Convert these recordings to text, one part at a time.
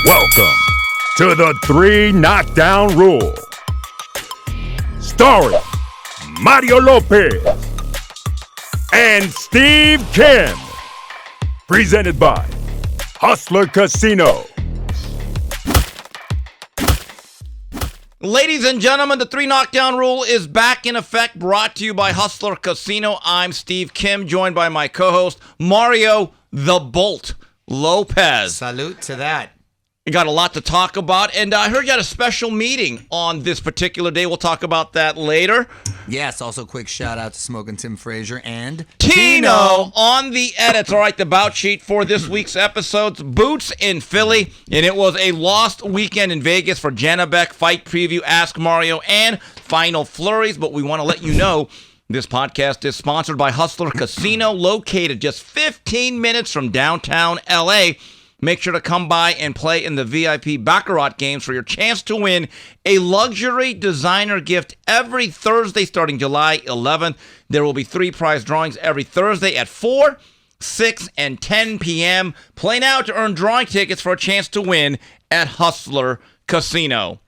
Welcome to the 3 Knockdown Rule. Starring Mario Lopez and Steve Kim. Presented by Hustler Casino. Ladies and gentlemen, the 3 Knockdown Rule is back in effect, brought to you by Hustler Casino. I'm Steve Kim, joined by my co-host, Mario the Bolt Lopez. Salute to that. We got a lot to talk about, and I heard you had a special meeting on this particular day. We'll talk about that later. Yes, also quick shout out to Smoking Tim Frazier and Tino on the edits. All right, the Boutsheet for this week's episodes. Boots in Philly, and it was a lost weekend in Vegas for Janibek, Fight Preview, Ask Mario, and Final Flurries. But we want to let you know this podcast is sponsored by Hustler Casino, located just 15 minutes from downtown L.A., Make sure to come by and play in the VIP Baccarat games for your chance to win a luxury designer gift every Thursday starting July 11th. There will be 3 prize drawings every Thursday at 4, 6, and 10 p.m. Play now to earn drawing tickets for a chance to win at Hustler Casino.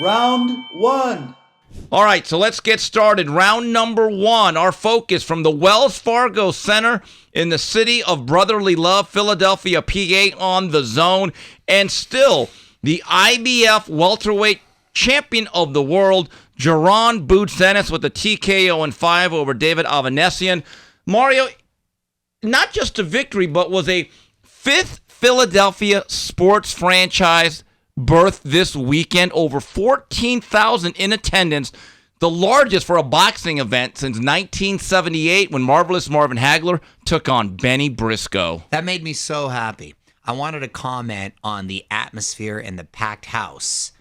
Round 1. All right, so let's get started. Round number 1, our focus from the Wells Fargo Center in the city of brotherly love, Philadelphia, PA, on the zone. And still, the IBF welterweight champion of the world, Jaron Boutsheet, with a TKO in 5 over David Avanesyan. Mario, not just a victory, but was a 5th Philadelphia sports franchise birth this weekend. Over 14,000 in attendance, the largest for a boxing event since 1978 when Marvelous Marvin Hagler took on Benny Briscoe. That made me so happy. I wanted to comment on the atmosphere and the packed house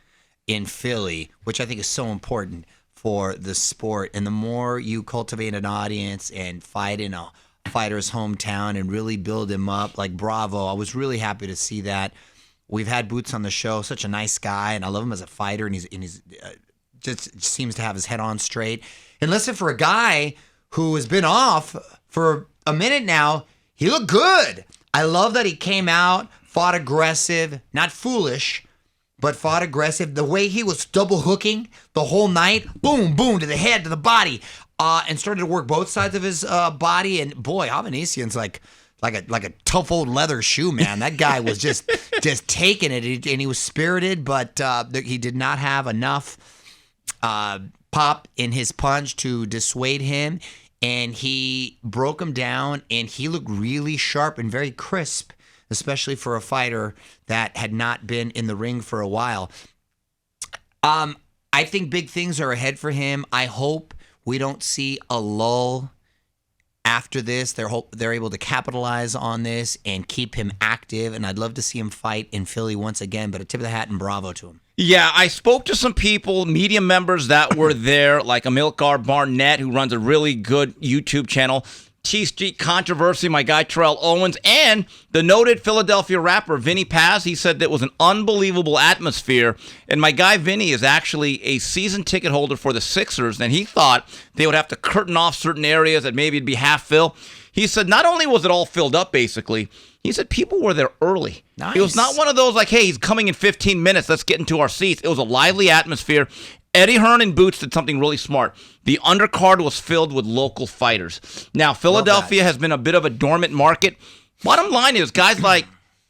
in Philly, which I think is so important for the sport. And the more you cultivate an audience and fight in a fighter's hometown and really build him up, like bravo, I was really happy to see that. We've had Boots on the show, such a nice guy, and I love him as a fighter, and he's just seems to have his head on straight. And listen, for a guy who has been off for a minute now, he looked good. I love that he came out, fought aggressive, not foolish, but fought aggressive. The way he was double hooking the whole night, boom, boom, to the head, to the body, and started to work both sides of his body. And boy, Avanesyan's like a tough old leather shoe, man. That guy was just taking it, and he was spirited, but he did not have enough pop in his punch to dissuade him, and he broke him down, and he looked really sharp and very crisp, especially for a fighter that had not been in the ring for a while. I think big things are ahead for him. I hope we don't see a lull after this. They're able to capitalize on this and keep him active, and I'd love to see him fight in Philly once again, but a tip of the hat and bravo to him. Yeah, I spoke to some people, media members that were there, like Amilcar Barnett, who runs a really good YouTube channel, T-Street Controversy, my guy Terrell Owens, and the noted Philadelphia rapper Vinny Paz. He said that it was an unbelievable atmosphere, and my guy Vinny is actually a season ticket holder for the Sixers, and he thought they would have to curtain off certain areas that maybe it'd be half fill. He said not only was it all filled up, basically, he said people were there early. Nice. It was not one of those like, hey, he's coming in 15 minutes, let's get into our seats. It was a lively atmosphere. Eddie Hearn and Boots did something really smart. The undercard was filled with local fighters. Now, Philadelphia has been a bit of a dormant market. Bottom line is, guys like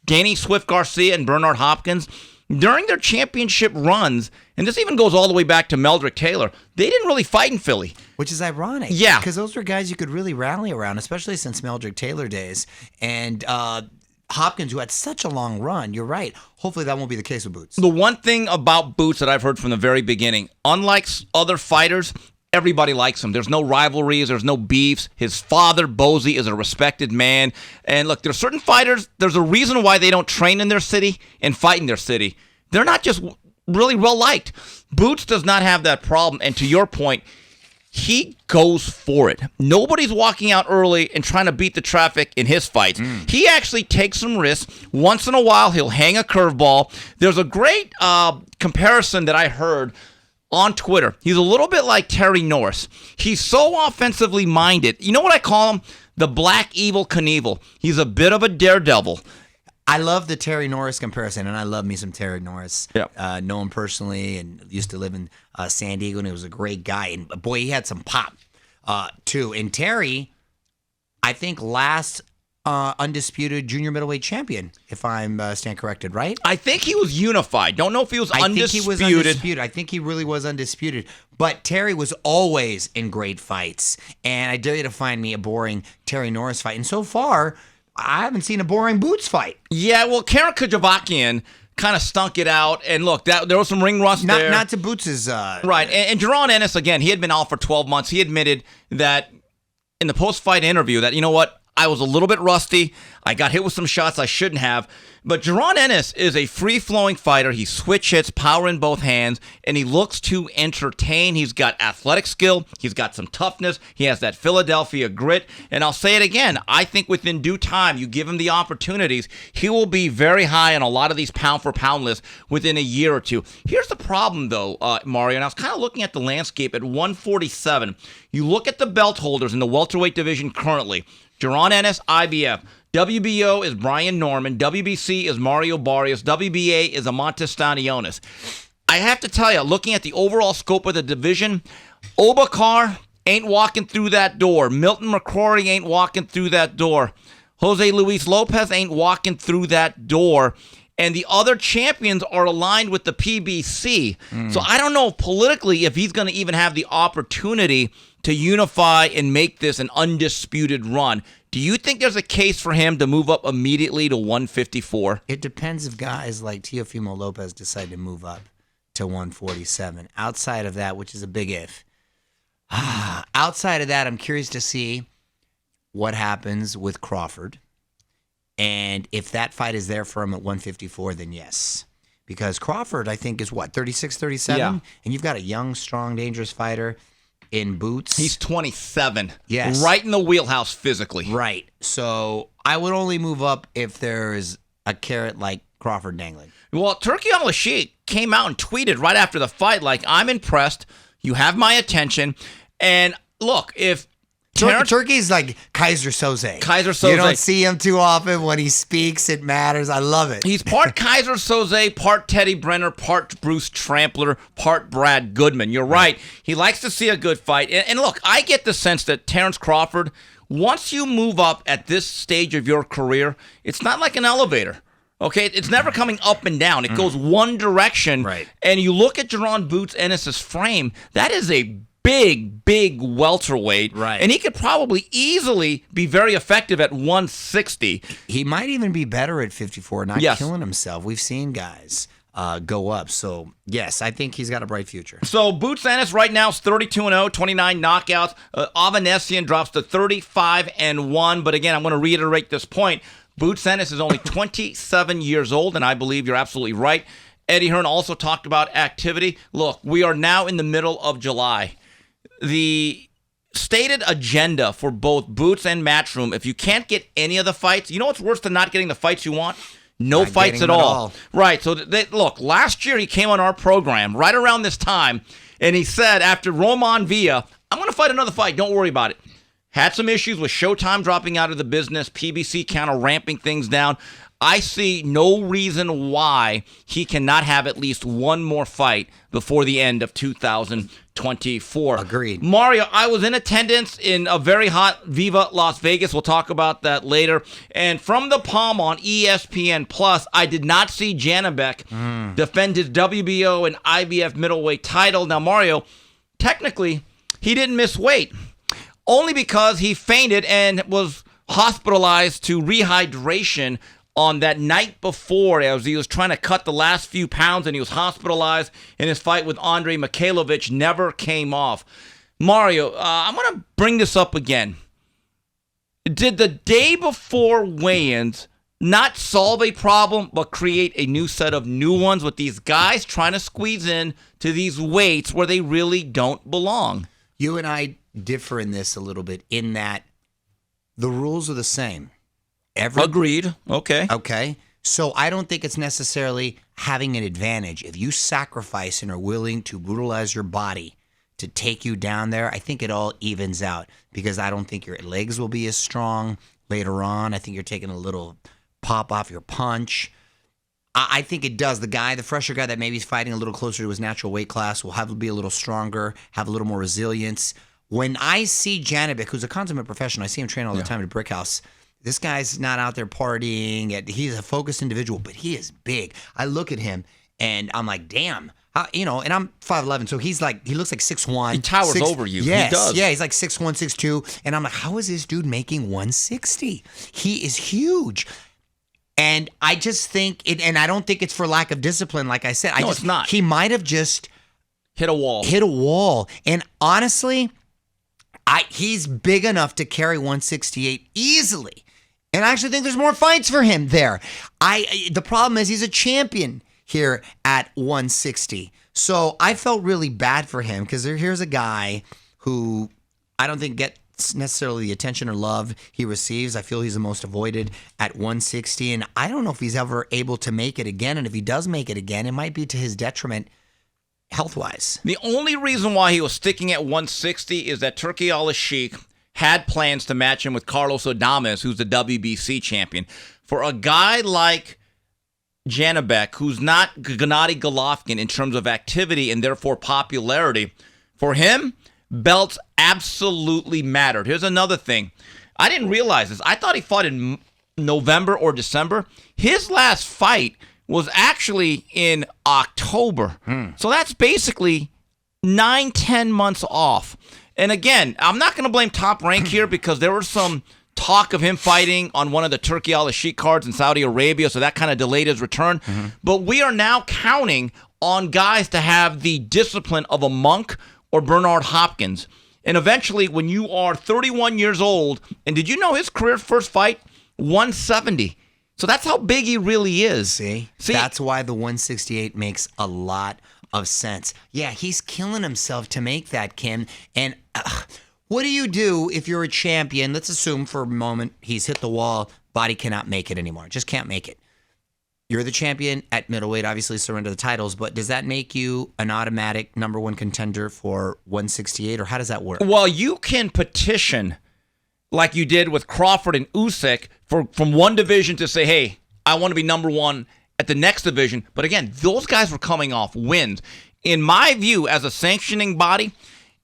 Danny Swift Garcia and Bernard Hopkins, during their championship runs, and this even goes all the way back to Meldrick Taylor, they didn't really fight in Philly. Which is ironic. Yeah. Because those were guys you could really rally around, especially since Meldrick Taylor days. And Hopkins, who had such a long run, you're right. Hopefully that won't be the case with Boots. The one thing about Boots that I've heard from the very beginning, unlike other fighters, everybody likes him. There's no rivalries. There's no beefs. His father, Bozy, is a respected man. And look, there's certain fighters, there's a reason why they don't train in their city and fight in their city. They're not just really well-liked. Boots does not have that problem. And to your point, he goes for it. Nobody's walking out early and trying to beat the traffic in his fights. He actually takes some risks. Once in a while, he'll hang a curveball. There's a great comparison that I heard on Twitter. He's a little bit like Terry Norris. He's so offensively minded. You know what I call him? The Black Evil Knievel. He's a bit of a daredevil. I love the Terry Norris comparison, and I love me some Terry Norris. Yeah. Know him personally and used to live in San Diego, and he was a great guy. And boy, he had some pop too. And Terry, I think last undisputed junior middleweight champion, if I'm stand corrected, right? I think he was unified. Don't know if he was undisputed. I think he was undisputed. I think he really was undisputed. But Terry was always in great fights. And I dare you to find me a boring Terry Norris fight. And so far, I haven't seen a boring Boots fight. Yeah, well, Karen Kajavakian kind of stunk it out. And look, there was some ring rust there. Not to Boots' right. And Jerron Ennis, again, he had been out for 12 months. He admitted that in the post-fight interview that, you know what, I was a little bit rusty. I got hit with some shots I shouldn't have. But Jerron Ennis is a free-flowing fighter. He switch hits, power in both hands, and he looks to entertain. He's got athletic skill. He's got some toughness. He has that Philadelphia grit. And I'll say it again. I think within due time, you give him the opportunities, he will be very high on a lot of these pound-for-pound lists within a year or two. Here's the problem, though, Mario, and I was kind of looking at the landscape at 147. You look at the belt holders in the welterweight division currently. Jerron Ennis, IBF. WBO is Brian Norman. WBC is Mario Barrios. WBA is Amantis Stanionis. I have to tell you, looking at the overall scope of the division, Obakar ain't walking through that door. Milton McCrory ain't walking through that door. Jose Luis Lopez ain't walking through that door. And the other champions are aligned with the PBC. So I don't know politically if he's going to even have the opportunity to unify and make this an undisputed run. Do you think there's a case for him to move up immediately to 154? It depends if guys like Teofimo Lopez decide to move up to 147. Outside of that, which is a big if, outside of that, I'm curious to see what happens with Crawford. And if that fight is there for him at 154, then yes. Because Crawford, I think, is what, 36, 37? Yeah. And you've got a young, strong, dangerous fighter in Boots. He's 27. Yes. Right in the wheelhouse physically. Right. So I would only move up if there's a carrot like Crawford dangling. Well, Turki Al-Sheikh came out and tweeted right after the fight, like, I'm impressed. You have my attention. And look, if Turkey's like Kaiser Soze. Kaiser Soze. You don't see him too often. When he speaks, it matters. I love it. He's part Kaiser Soze, part Teddy Brenner, part Bruce Trampler, part Brad Goodman. You're right. He likes to see a good fight. And look, I get the sense that Terrence Crawford, once you move up at this stage of your career, it's not like an elevator. Okay, it's never coming up and down. It goes one direction. Right. And you look at Jerron Boots Ennis' frame, that is a big welterweight. Right. And he could probably easily be very effective at 160. He might even be better at 54, not Yes. killing himself. We've seen guys go up. So, yes, I think he's got a bright future. So Boots Ennis right now is 32-0, 29 knockouts. Avanesyan drops to 35-1. But again, I'm going to reiterate this point. Boots Ennis is only 27 years old, and I believe you're absolutely right. Eddie Hearn also talked about activity. Look, we are now in the middle of July. The stated agenda for both Boots and Matchroom, if you can't get any of the fights, you know what's worse than not getting the fights you want? No Not fights getting at them at all. all. Right. So, look, last year he came on our program right around this time, and he said after Roman Villa, I'm going to fight another fight. Don't worry about it. Had some issues with Showtime dropping out of the business, PBC kind of ramping things down. I see no reason why he cannot have at least one more fight before the end of 2024. Agreed. Mario, I was in attendance in a very hot Viva Las Vegas. We'll talk about that later. And from the Palm on ESPN Plus, I did not see Janibek defend his WBO and IBF middleweight title. Now, Mario, technically, he didn't miss weight, only because he fainted and was hospitalized to rehydration on that night before, as he was trying to cut the last few pounds, and he was hospitalized, and his fight with Andre Mikhailovich never came off. Mario, I'm going to bring this up again. Did the day before weigh-ins not solve a problem, but create a new set of new ones with these guys trying to squeeze in to these weights where they really don't belong? You and I differ in this a little bit in that the rules are the same. Agreed. Okay. Okay. So I don't think it's necessarily having an advantage. If you sacrifice and are willing to brutalize your body to take you down there, I think it all evens out because I don't think your legs will be as strong later on. I think you're taking a little pop off your punch. I think it does. The fresher guy that maybe is fighting a little closer to his natural weight class will be a little stronger, have a little more resilience. When I see Janibek, who's a consummate professional, I see him train all the time at Brick House. This guy's not out there partying. He's a focused individual, but he is big. I look at him and I'm like, damn. And I'm 5'11", so he looks like 6'1". He towers over you. Yes, he does. Yeah, he's like 6'1", 6'2", and I'm like, how is this dude making 160? He is huge. And I just think and I don't think it's for lack of discipline, like I said. It's not. He might have just hit a wall. And honestly, he's big enough to carry 168 easily. And I actually think there's more fights for him there. The problem is he's a champion here at 160. So I felt really bad for him because here's a guy who I don't think gets necessarily the attention or love he receives. I feel he's the most avoided at 160. And I don't know if he's ever able to make it again. And if he does make it again, it might be to his detriment health-wise. The only reason why he was sticking at 160 is that Turki Al-Sheikh had plans to match him with Carlos Adames, who's the WBC champion. For a guy like Janibek, who's not Gennady Golovkin in terms of activity and therefore popularity, for him, belts absolutely mattered. Here's another thing. I didn't realize this. I thought he fought in November or December. His last fight was actually in October. So that's basically 9-10 months off. And again, I'm not going to blame Top Rank here because there was some talk of him fighting on one of the Turki Al-Sheikh cards in Saudi Arabia, so that kind of delayed his return. But we are now counting on guys to have the discipline of a Monk or Bernard Hopkins. And eventually, when you are 31 years old, and did you know his career first fight? 170. So that's how big he really is. See? That's why the 168 makes a lot of sense. Yeah, he's killing himself to make that, Kim. And what do you do if you're a champion? Let's assume for a moment he's hit the wall, body cannot make it anymore. Just can't make it. You're the champion at middleweight, obviously surrender the titles, but does that make you an automatic number one contender for 168, or how does that work? Well, you can petition like you did with Crawford and Usyk from one division to say, hey, I want to be number one at the next division. But again, those guys were coming off wins. In my view, as a sanctioning body,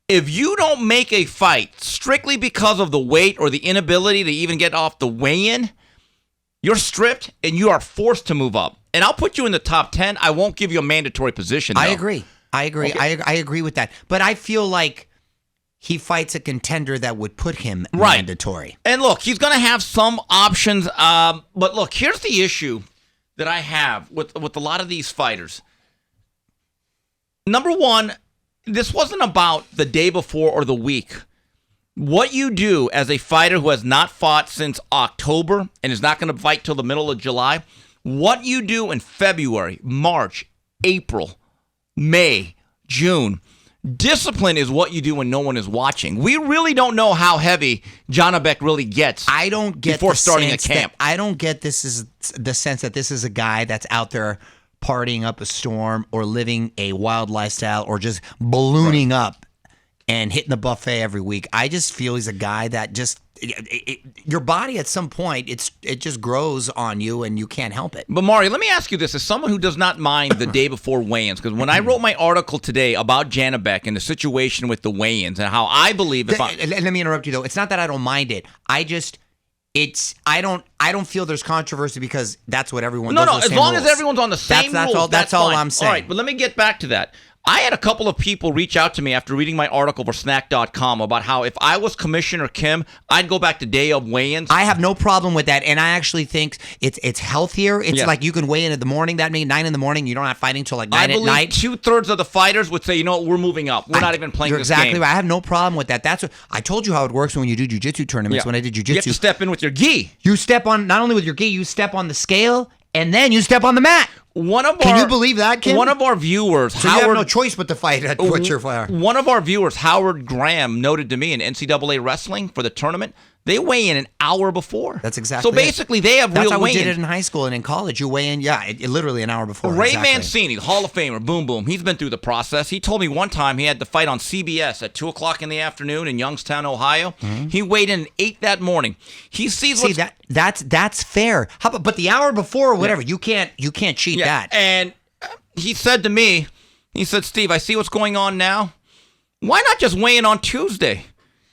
if you don't make a fight strictly because of the weight or the inability to even get off the weigh-in, you're stripped and you are forced to move up. And I'll put you in the top 10. I won't give you a mandatory position, though. I agree. Okay. I agree with that. But I feel like he fights a contender that would put him mandatory. And look, he's going to have some options. But look, here's the issue that I have with a lot of these fighters. Number one, this wasn't about the day before or the week. What you do as a fighter who has not fought since October and is not going to fight till the middle of July, what you do in February, March, April, May, June, discipline is what you do when no one is watching. We really don't know how heavy Janibek really gets. I don't get before starting a camp. I don't get the sense that this is a guy that's out there partying up a storm or living a wild lifestyle or just ballooning up and hitting the buffet every week. I just feel he's a guy that just your body at some point it just grows on you and you can't help it. But Mario, let me ask you this: as someone who does not mind the day before weigh-ins, because when I wrote my article today about Janibek and the situation with the weigh-ins and how I believe let me interrupt you though. It's not that I don't mind it. I don't feel there's controversy because that's what everyone does. No, as long as everyone's on the same rules, that's all I'm saying. All right, but let me get back to that. I had a couple of people reach out to me after reading my article for Snack.com about how if I was Commissioner Kim, I'd go back to day of weigh-ins. I have no problem with that, and I actually think it's healthier. It's like you can weigh in the morning. That means 9 in the morning. You don't have fighting till like 9 at night. I believe 2/3 of the fighters would say, you know what, we're moving up. We're not even playing this game. You're exactly right. I have no problem with that. That's what I told you how it works when you do jiu-jitsu tournaments. When I did jiu-jitsu, you have to step in with your gi. You step on not only with your gi, you step on the scale, and then you step on the mat. Can you believe that, Kim? One of our viewers, so you have no choice but to fight at Butcher Fire. One of our viewers, Howard Graham, noted to me in NCAA wrestling for the tournament they weigh in an hour before. That's exactly So basically, they have real That's how we weigh-ins. did it in high school and in college. You weigh in, literally an hour before. Ray exactly. Mancini, Hall of Famer, boom, boom. He's been through the process. He told me one time he had to fight on CBS at 2 o'clock in the afternoon in Youngstown, Ohio. He weighed in at 8 that morning. He sees what's... that's fair. How about, but the hour before or whatever, you can't cheat that. And he said to me, he said, Steve, I see what's going on now. Why not just weigh in on Tuesday?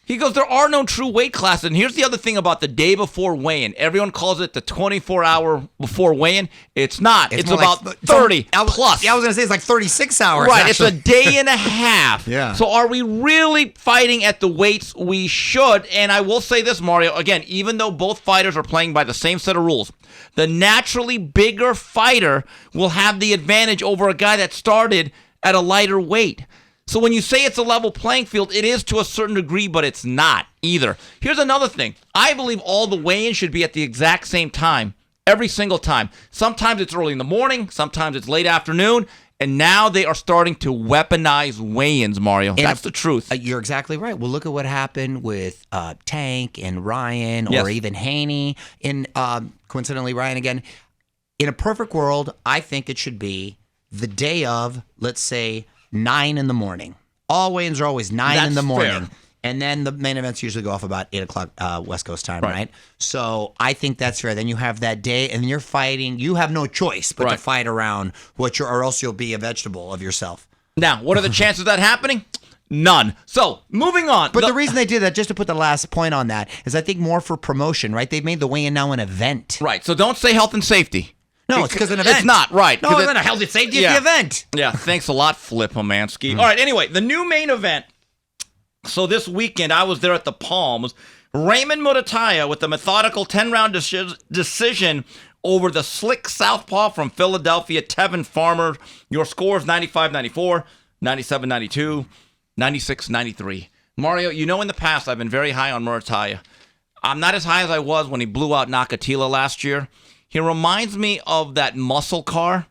He goes, there are no true weight classes. And here's the other thing about the day before weigh-in. Everyone calls it the 24-hour before weigh-in. It's not. It's about like 30 plus. Yeah, I was going to say it's like 36 hours. Right, actually. It's a day and a half. Yeah. So are we really fighting at the weights we should? And I will say this, Mario, again, even though both fighters are playing by the same set of rules, the naturally bigger fighter will have the advantage over a guy that started at a lighter weight. So when you say it's a level playing field, it is to a certain degree, but it's not either. Here's another thing. I believe all the weigh-ins should be at the exact same time, every single time. Sometimes it's early in the morning, sometimes it's late afternoon, and now they are starting to weaponize weigh-ins, Mario. That's the truth. You're exactly right. Well, look at what happened with Tank and Ryan, or even Haney, and coincidentally Ryan again. In a perfect world, I think it should be the day of, let's say, 9 in the morning. All weigh-ins are always 9 in the morning. Fair. And then the main events usually go off about 8 o'clock West Coast time, right? So I think that's fair. Then you have that day, and you're fighting. You have no choice but to fight around or else you'll be a vegetable of yourself. Now, what are the chances of that happening? None. So, moving on. But the reason they did that, just to put the last point on that, is I think more for promotion, right? They've made the weigh-in now an event. Right. So don't say health and safety. No, it's because of an event. It's not, right. No, it's not a health and safety. It's the event. Yeah, thanks a lot, Flip Homansky. All right, anyway, the new main event. So this weekend, I was there at the Palms. Raymond Muratalla with the methodical 10-round decision over the slick southpaw from Philadelphia, Tevin Farmer. Your score is 95-94, 97-92, 96-93. Mario, you know in the past I've been very high on Muratalla. I'm not as high as I was when he blew out Nakatani last year. He reminds me of that muscle car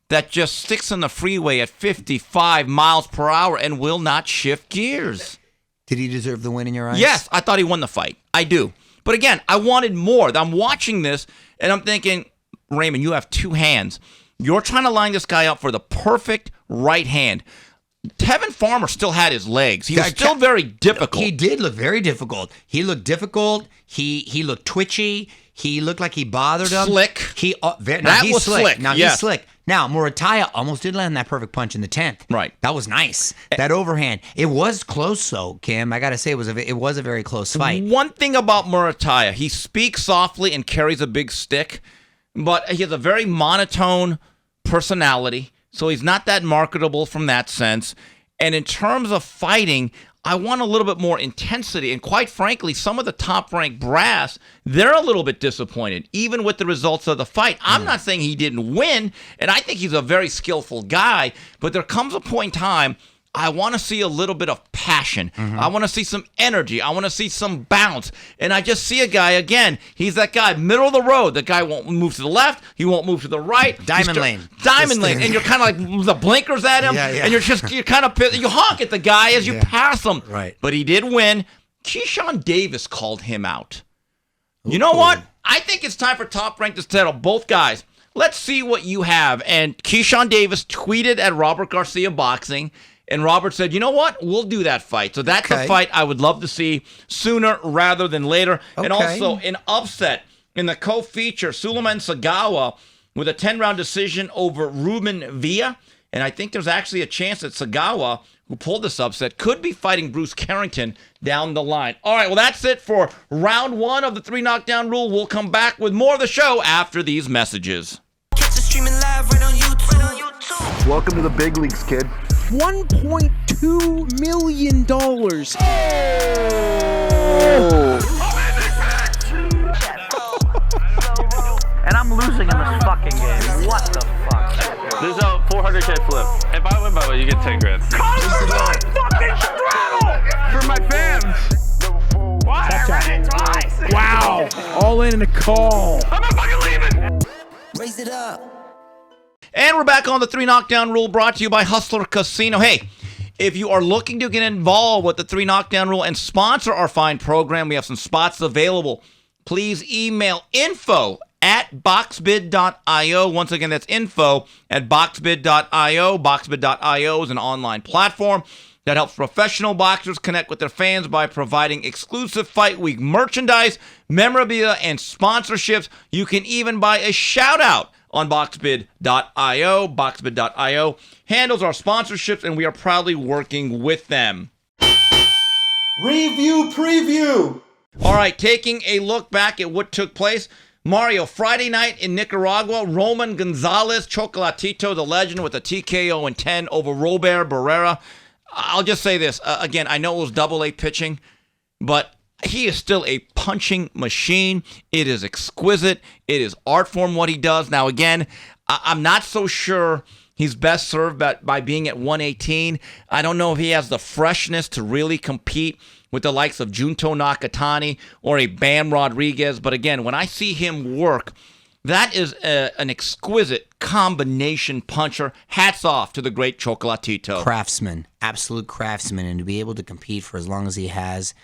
that just sticks on the freeway at 55 miles per hour and will not shift gears. Did he deserve the win in your eyes? Yes, I thought he won the fight. I do. But again, I wanted more. I'm watching this, and I'm thinking, Raymond, you have 2 hands. You're trying to line this guy up for the perfect right hand. Tevin Farmer still had his legs. He was still very difficult. He did look very difficult. He looked difficult. He looked twitchy. He looked like he bothered him. Slick. He's slick. Now he's slick. Now Muratalla almost did land that perfect punch in the 10th. Right. That was nice. That overhand. It was close though, Kim. I gotta say it was a very close fight. One thing about Muratalla, he speaks softly and carries a big stick, but he has a very monotone personality. So he's not that marketable from that sense. And in terms of fighting, I want a little bit more intensity. And quite frankly, some of the top-ranked brass, they're a little bit disappointed, even with the results of the fight. I'm not saying he didn't win, and I think he's a very skillful guy, but there comes a point in time I want to see a little bit of passion. I want to see some energy. I want to see some bounce. And I just see a guy, again, he's that guy, middle of the road. The guy won't move to the left. He won't move to the right. Diamond lane. And you're kind of like the blinkers at him. And you're kind of pissed. You honk at the guy as you pass him. Right. But he did win. Keyshawn Davis called him out. You know what? I think it's time for Top Rank to settle both guys. Let's see what you have. And Keyshawn Davis tweeted at Robert Garcia Boxing. And Robert said, you know what? We'll do that fight. So that's a fight I would love to see sooner rather than later. And also an upset in the co-feature, Suleiman Sagawa with a 10-round decision over Ruben Villa. And I think there's actually a chance that Sagawa, who pulled this upset, could be fighting Bruce Carrington down the line. All right, well, that's it for round 1 of the 3 Knockdown Rule. We'll come back with more of the show after these messages. Catch the streaming live right on YouTube. Welcome to the big leagues, kid. $1.2 million. And I'm losing in this fucking game. What the fuck? There's a 400K flip. If I win by the way, you get 10 grand. Fucking straddle! For my fans! What? I read it twice! Wow. All in a call. I'm not fucking leaving! Raise it up. And we're back on the 3 Knockdown Rule, brought to you by Hustler Casino. Hey, If you are looking to get involved with the 3 Knockdown Rule and sponsor our fine program, we have some spots available. Please email info@boxbid.io. Once again, that's info@boxbid.io. Boxbid.io is an online platform that helps professional boxers connect with their fans by providing exclusive Fight Week merchandise, memorabilia, and sponsorships. You can even buy a shout-out on boxbid.io. Boxbid.io handles our sponsorships, and we are proudly working with them. Review preview. All right, taking a look back at what took place. Mario, Friday night in Nicaragua, Roman Gonzales, Chocolatito, the legend, with a TKO in 10 over Robert Barrera. I'll just say this. Again, I know it was double-A pitching, but he is still a punching machine. It is exquisite. It is art form what he does. Now, again, I'm not so sure he's best served by being at 118. I don't know if he has the freshness to really compete with the likes of Junto Nakatani or a Bam Rodriguez. But again, when I see him work, that is an exquisite combination puncher. Hats off to the great Chocolatito. Craftsman, absolute craftsman, and to be able to compete for as long as he has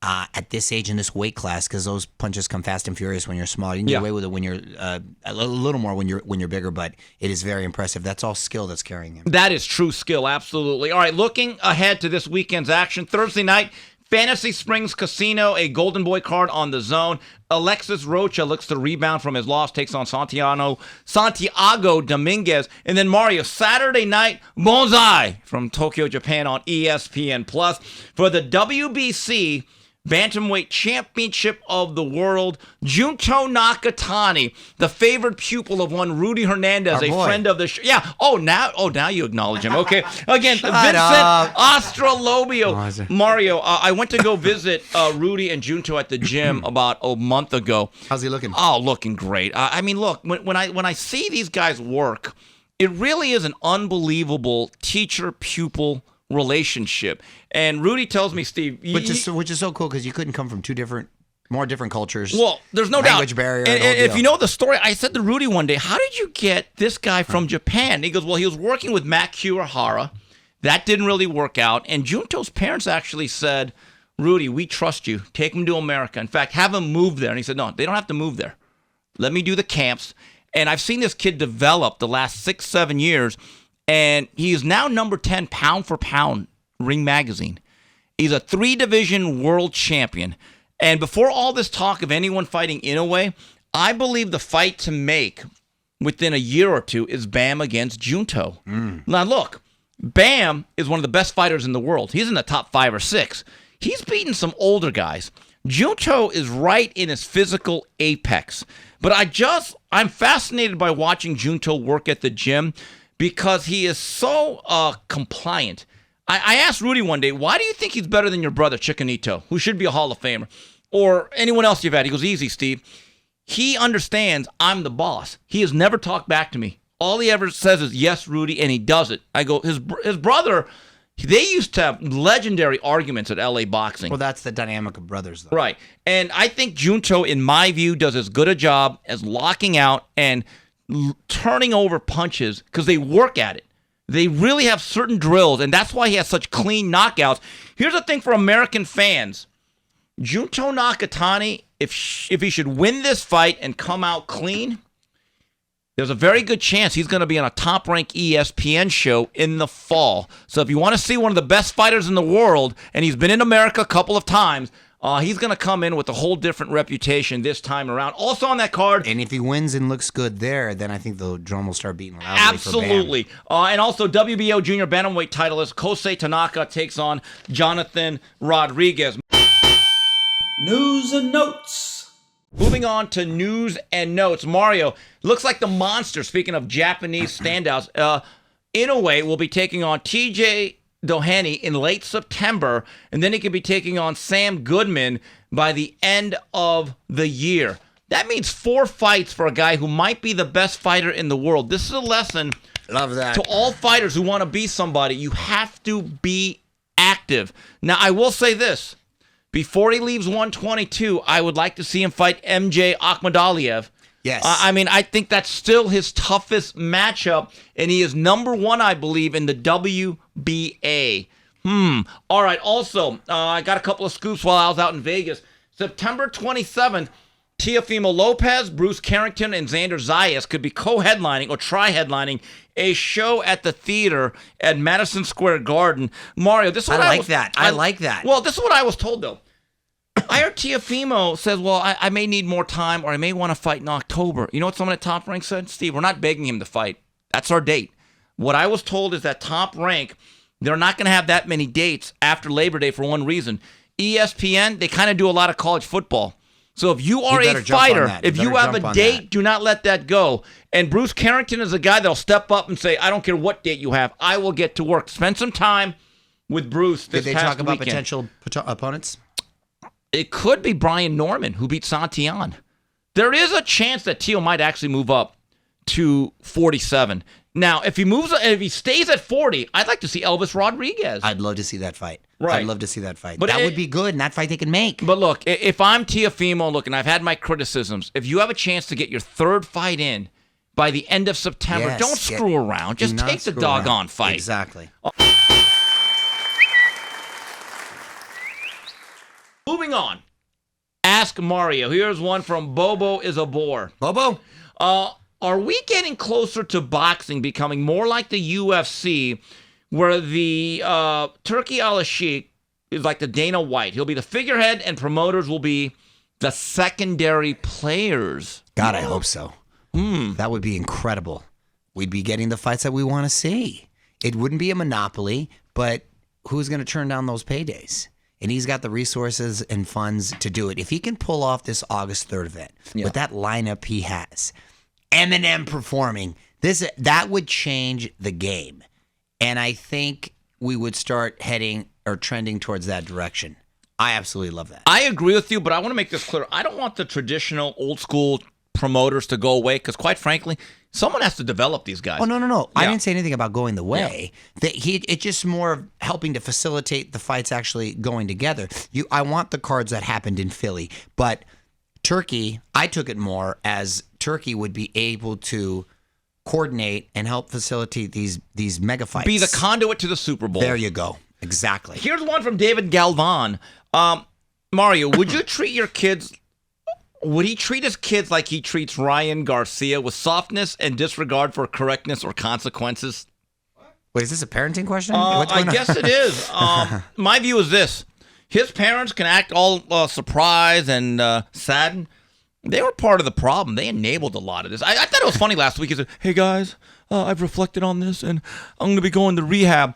at this age in this weight class, because those punches come fast and furious when you're small. You can get away with it when you're a little more when you're bigger, but it is very impressive. That's all skill that's carrying him. That is true skill, absolutely. All right, looking ahead to this weekend's action, Thursday night, Fantasy Springs Casino, a Golden Boy card on the zone. Alexis Rocha looks to rebound from his loss, takes on Santiago Dominguez. And then Mario, Saturday night, Bonsai from Tokyo, Japan on ESPN Plus for the WBC Bantamweight Championship of the World. Junto Nakatani, the favored pupil of one Rudy Hernandez, a friend of the show. Yeah. Now you acknowledge him. Okay. Again, Vincent Astrolabio. Mario, I went to go visit Rudy and Junto at the gym about a month ago. How's he looking? Oh, looking great. I mean, look, when I see these guys work, it really is an unbelievable teacher-pupil relationship. And Rudy tells me, Steve, which is so cool, because you couldn't come from more different cultures. Well, there's no language doubt. barrier. And if you know the story, I said to Rudy one day, "How did you get this guy from Japan?" He goes, "Well, he was working with Matt Kurihara. That didn't really work out. And Junto's parents actually said, 'Rudy, we trust you. Take him to America. In fact, have him move there.'" And he said, "No, they don't have to move there. Let me do the camps." And I've seen this kid develop the last 6-7 years. And he is now number 10 pound for pound, Ring Magazine. He's a 3-division world champion. And before all this talk of anyone fighting Inoue, I believe the fight to make within a year or two is Bam against Junto. Now, look, Bam is one of the best fighters in the world. He's in the top 5 or 6. He's beaten some older guys. Junto is right in his physical apex. But I'm fascinated by watching Junto work at the gym, because he is so compliant. I asked Rudy one day, "Why do you think he's better than your brother, Chicanito, who should be a Hall of Famer, or anyone else you've had?" He goes, "Easy, Steve. He understands I'm the boss. He has never talked back to me. All he ever says is, 'Yes, Rudy,' and he does it." I go, his brother, they used to have legendary arguments at LA Boxing. Well, that's the dynamic of brothers, though. Right. And I think Junto, in my view, does as good a job as locking out and turning over punches, because they work at it. They really have certain drills, and that's why he has such clean knockouts. Here's the thing for American fans. Junto Nakatani, if he should win this fight and come out clean, there's a very good chance he's going to be on a top-ranked ESPN show in the fall. So if you want to see one of the best fighters in the world, and he's been in America a couple of times, he's going to come in with a whole different reputation this time around. Also on that card. And if he wins and looks good there, then I think the drum will start beating loudly. Absolutely. For Bam. And also WBO junior bantamweight titleist Kosei Tanaka takes on Jonathan Rodriguez. News and notes. Moving on to news and notes. Mario, looks like the monster, speaking of Japanese standouts, Inoue will be taking on TJ Doheny in late September, and then he could be taking on Sam Goodman by the end of the year. That means 4 fights for a guy who might be the best fighter in the world. This is a lesson to all fighters who want to be somebody. You have to be active. Now, I will say this. Before he leaves 122, I would like to see him fight MJ Akhmadaliev. Yes. I mean, I think that's still his toughest matchup, and he is number 1, I believe, in the WBA. All right. Also, I got a couple of scoops while I was out in Vegas. September 27th, Teofimo Lopez, Bruce Carrington, and Xander Zayas could be co-headlining or try-headlining a show at the theater at Madison Square Garden. Mario, this is what I like that. Well, this is what I was told, though. I heard Teofimo says, well, I may need more time, or I may want to fight in October. You know what someone at Top Rank said? Steve, we're not begging him to fight. That's our date. What I was told is that Top Rank, they're not going to have that many dates after Labor Day for one reason. ESPN, they kind of do a lot of college football. So if you are a fighter, if you have a date, do not let that go. And Bruce Carrington is a guy that'll step up and say, I don't care what date you have. I will get to work. Spend some time with Bruce this past weekend. Did they talk about potential opponents? It could be Brian Norman, who beat Santillan. There is a chance that Teo might actually move up to 47. Now, if he stays at 40, I'd like to see Elvis Rodriguez. I'd love to see that fight. Right. I'd love to see that fight. But that would be good, and that fight they can make. But look, if I'm Teofimo, look, and I've had my criticisms, if you have a chance to get your 3rd fight in by the end of September, don't screw around. Just take the doggone fight. Exactly. Moving on. Ask Mario. Here's one from Bobo is a Bore. Bobo? Are we getting closer to boxing becoming more like the UFC, where the Turki Al-Sheikh is like the Dana White? He'll be the figurehead, and promoters will be the secondary players. God, I hope so. That would be incredible. We'd be getting the fights that we want to see. It wouldn't be a monopoly, but who's going to turn down those paydays? And he's got the resources and funds to do it. If he can pull off this August 3rd event with that lineup he has, Eminem performing, that would change the game. And I think we would start heading or trending towards that direction. I absolutely love that. I agree with you, but I want to make this clear. I don't want the traditional old school promoters to go away because, quite frankly, someone has to develop these guys. Oh, no. Yeah. I didn't say anything about going the way. Yeah. It's just more of helping to facilitate the fights actually going together. I want the cards that happened in Philly, but Turkey, I took it more as Turkey would be able to coordinate and help facilitate these mega fights. Be the conduit to the Super Bowl. There you go. Exactly. Here's one from David Galvan. Mario, would you treat your kids... Would he treat his kids like he treats Ryan Garcia, with softness and disregard for correctness or consequences? Wait, is this a parenting question? I guess it is. My view is this. His parents can act all surprised and saddened. They were part of the problem. They enabled a lot of this. I thought it was funny last week. He said, hey, guys, I've reflected on this, and I'm going to be going to rehab.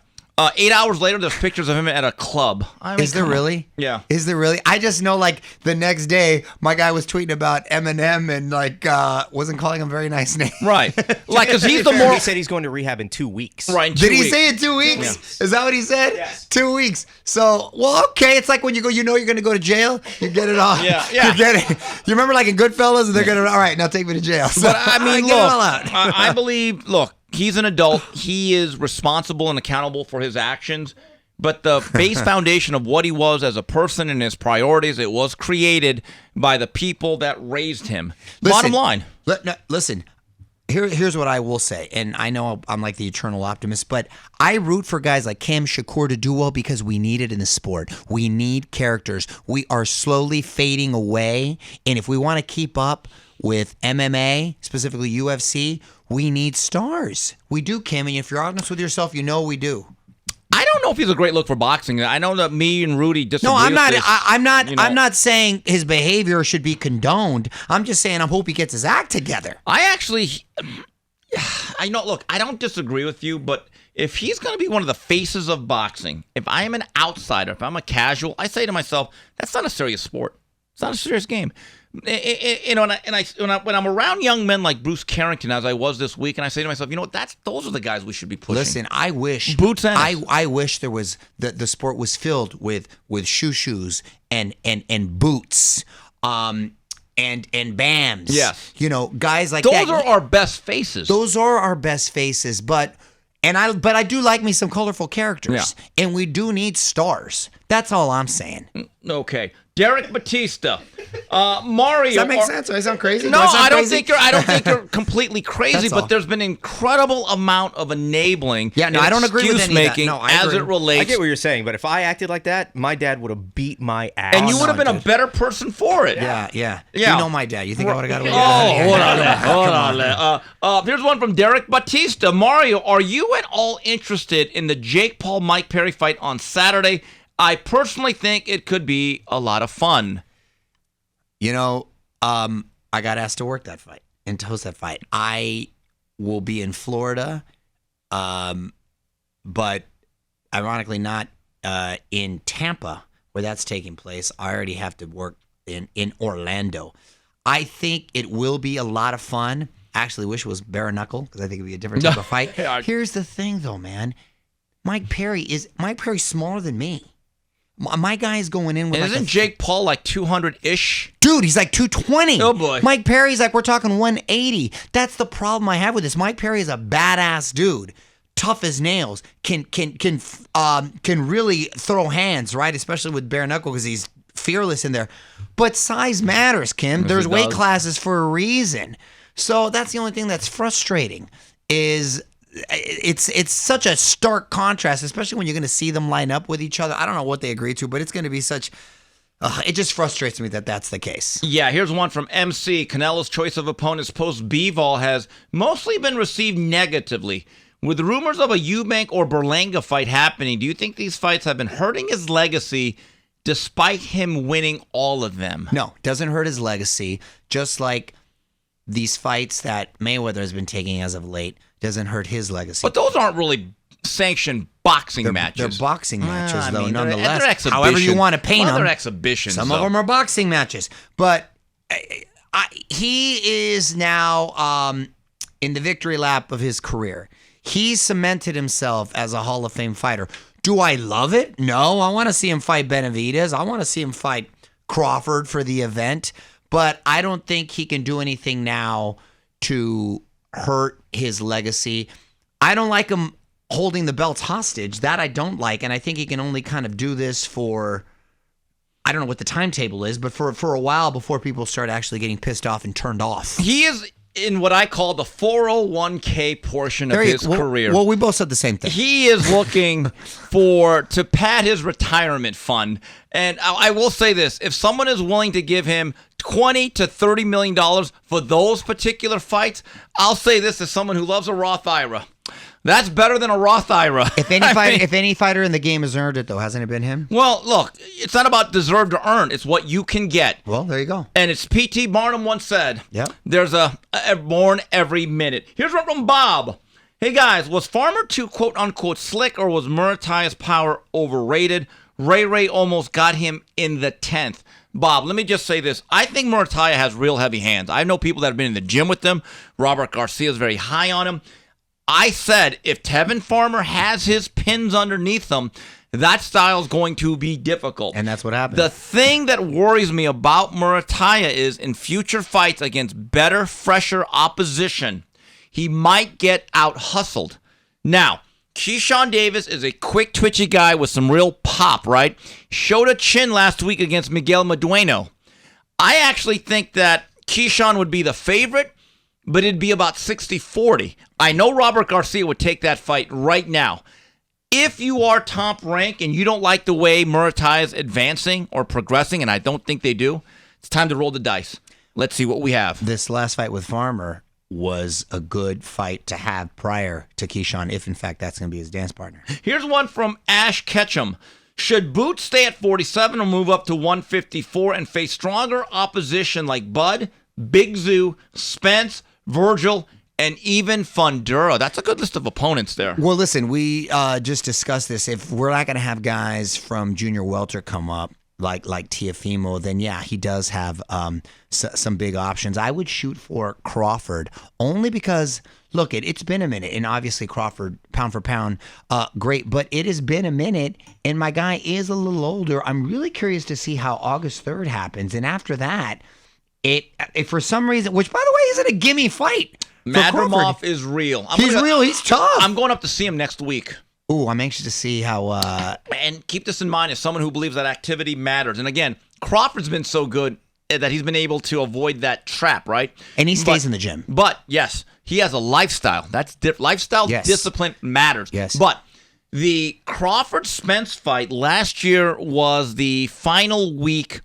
8 hours later, there's pictures of him at a club. I mean, is there really? Yeah. Is there really? I just know, like, the next day, my guy was tweeting about Eminem and, like, wasn't calling him very nice names. Right. Like, because he's the more... He said he's going to rehab in 2 weeks. Right, Did he say in 2 weeks? Yeah. Is that what he said? Yes. 2 weeks. So, well, okay. It's like when you go, you know you're going to go to jail. You get it off. Yeah. You get it. You remember, like, in Goodfellas, and they're going to, all right, now take me to jail. So, but, I mean, get it all look, out. I believe, look, he's an adult. He is responsible and accountable for his actions. But the base foundation of what he was as a person and his priorities, it was created by the people that raised him. Bottom line. Listen, here's what I will say. And I know I'm like the eternal optimist, but I root for guys like Cam Shakur to do well because we need it in the sport. We need characters. We are slowly fading away. And if we want to keep up with MMA, specifically UFC, we need stars. We do, Kim. And if you're honest with yourself, you know we do. I don't know if he's a great look for boxing. I know that me and Rudy disagree. No, I'm not. This, I'm not. you know. I'm not saying his behavior should be condoned. I'm just saying I hope he gets his act together. I know. Look, I don't disagree with you, but if he's going to be one of the faces of boxing, if I am an outsider, if I'm a casual, I say to myself, that's not a serious sport. It's not a serious game. You know, when I'm around young men like Bruce Carrington, as I was this week, and I say to myself, you know what? Those are the guys we should be pushing. Listen, I wish Boots Ennis. I wish there was the sport was filled with shoes and boots, and BAMs. Yes, you know, guys like those that. Those are our best faces. Those are our best faces, but I do like me some colorful characters, and we do need stars. That's all I'm saying. Okay. Derek Batista. Mario. Does that make sense? Do I sound crazy? No, I don't think crazy? you're completely crazy, That's all. but there's been incredible amount of enabling. Yeah, no, and I don't agree with excuse any of that. making No, I as agree. it relates. I get what you're saying, but if I acted like that, my dad would have beat my ass. and you would have been a better person for it. Yeah. Yeah. You know my dad. You think I would have got away with Oh, that? hold on. Here's one from Derek Batista. Mario, are you at all interested in the Jake Paul-Mike Perry fight on Saturday? I personally think it could be a lot of fun. You know, I got asked to work that fight and to host that fight. I will be in Florida, but ironically not in Tampa where that's taking place. I already have to work in Orlando. I think it will be a lot of fun. I actually wish it was bare knuckle because I think it'd be a different type of fight. Here's the thing, though, man. Mike Perry's smaller than me. My guy's going in with Isn't Jake Paul like 200-ish? Dude, he's like 220. Oh, boy. Mike Perry's like, we're talking 180. That's the problem I have with this. Mike Perry is a badass dude. Tough as nails. Can really throw hands, right? Especially with bare knuckle because he's fearless in there. But size matters, Kim. There's weight classes for a reason. So that's the only thing that's frustrating is it's such a stark contrast, especially when you're going to see them line up with each other. I don't know what they agree to, but it's going to be such. It just frustrates me that that's the case. Yeah, here's one from MC. Canelo's choice of opponents post-Bivol has mostly been received negatively. With rumors of a Eubank or Berlanga fight happening, do you think these fights have been hurting his legacy despite him winning all of them? No, doesn't hurt his legacy. Just like these fights that Mayweather has been taking as of late doesn't hurt his legacy. But those aren't really sanctioned boxing matches. They're boxing matches, though, they're nonetheless. exhibitions. However you want to paint them. They're exhibitions. Some of them are boxing matches. But he is now in the victory lap of his career. He's cemented himself as a Hall of Fame fighter. Do I love it? No. I want to see him fight Benavidez. I want to see him fight Crawford for the event. But I don't think he can do anything now to hurt his legacy. I don't like him holding the belts hostage. That I don't like. And I think he can only kind of do this for, I don't know what the timetable is, but for a while before people start actually getting pissed off and turned off. He is in what I call the 401k portion of his career. Well, we both said the same thing. He is looking to pad his retirement fund. And I will say this, if someone is willing to give him $20 to $30 million for those particular fights, I'll say this as someone who loves a Roth IRA. That's better than a Roth IRA. If any fighter in the game has earned it, though, hasn't it been him? Well, look, it's not about deserve to earn. It's what you can get. Well, there you go. And it's P.T. Barnum once said, Yep. There's a born every minute. Here's one from Bob. Hey, guys, was Farmer too quote-unquote slick or was Muratalla's power overrated? Ray almost got him in the 10th. Bob, let me just say this. I think Muratalla has real heavy hands. I know people that have been in the gym with him. Robert Garcia is very high on him. I said if Tevin Farmer has his pins underneath him, that style is going to be difficult. And that's what happened. The thing that worries me about Muratalla is in future fights against better, fresher opposition, he might get out-hustled. Now, Keyshawn Davis is a quick, twitchy guy with some real pop, right? Showed a chin last week against Miguel Medueno. I actually think that Keyshawn would be the favorite, but it'd be about 60-40. I know Robert Garcia would take that fight right now. If you are top rank and you don't like the way Muratalla is advancing or progressing, and I don't think they do, it's time to roll the dice. Let's see what we have. This last fight with Farmer was a good fight to have prior to Keyshawn, if in fact that's going to be his dance partner. Here's one from Ash Ketchum. Should Boots stay at 47 or move up to 154 and face stronger opposition like Bud, Big Zoo, Spence, Virgil, and even Fundura? That's a good list of opponents there. Well, listen, we just discussed this. If we're not going to have guys from junior welter come up, like Teofimo, then yeah, he does have some big options. I would shoot for Crawford only because, look, it's been a minute, and obviously Crawford, pound for pound, great, but it has been a minute, and my guy is a little older. I'm really curious to see how August 3rd happens, and after that, if for some reason, which by the way isn't a gimme fight. Madrimov is real. He's real. He's tough. I'm going up to see him next week. Ooh, I'm anxious to see how. And keep this in mind as someone who believes that activity matters. And again, Crawford's been so good that he's been able to avoid that trap, right? And he stays in the gym. But yes, he has a lifestyle. That's lifestyle discipline matters. Yes. But the Crawford-Spence fight last year was the final week